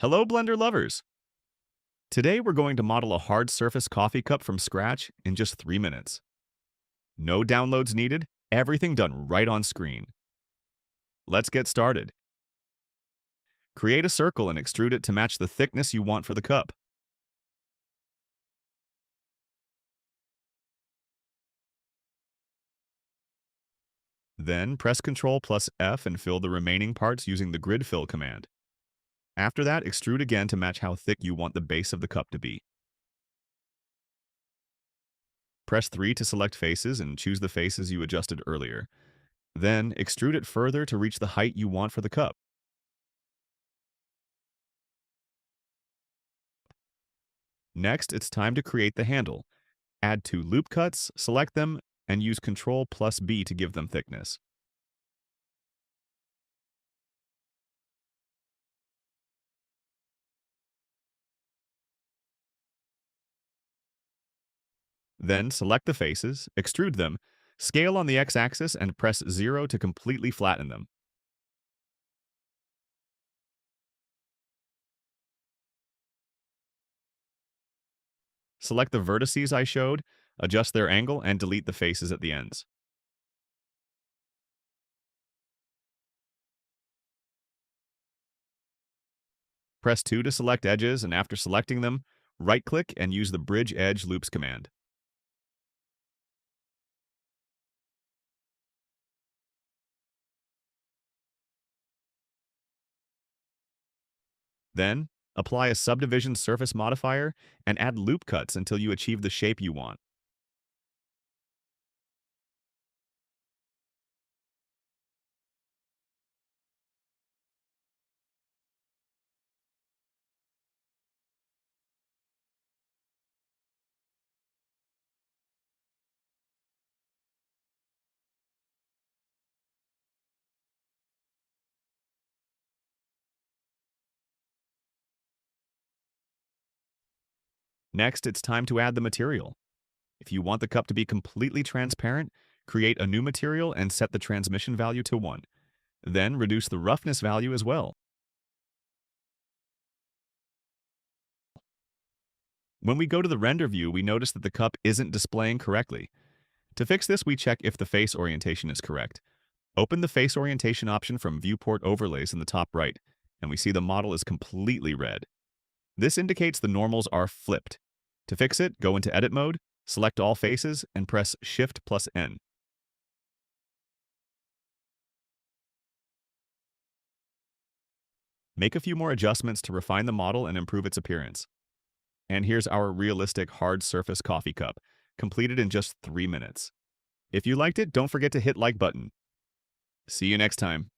Hello, Blender lovers! Today we're going to model a hard surface coffee cup from scratch in just 3 minutes. No downloads needed, everything done right on screen. Let's get started. Create a circle and extrude it to match the thickness you want for the cup. Then press Ctrl plus F and fill the remaining parts using the grid fill command. After that, extrude again to match how thick you want the base of the cup to be. Press 3 to select faces and choose the faces you adjusted earlier. Then, extrude it further to reach the height you want for the cup. Next, it's time to create the handle. Add 2 loop cuts, select them, and use Ctrl plus B to give them thickness. Then select the faces, extrude them, scale on the x-axis and press 0 to completely flatten them. Select the vertices I showed, adjust their angle, and delete the faces at the ends. Press 2 to select edges, and after selecting them, right-click and use the Bridge Edge Loops command. Then, apply a Subdivision Surface modifier and add loop cuts until you achieve the shape you want. Next, it's time to add the material. If you want the cup to be completely transparent, create a new material and set the transmission value to 1. Then reduce the roughness value as well. When we go to the render view, we notice that the cup isn't displaying correctly. To fix this, we check if the face orientation is correct. Open the face orientation option from Viewport Overlays in the top right, and we see the model is completely red. This indicates the normals are flipped. To fix it, go into Edit mode, select all faces, and press Shift plus N. Make a few more adjustments to refine the model and improve its appearance. And here's our realistic hard surface coffee cup, completed in just 3 minutes. If you liked it, don't forget to hit like button. See you next time.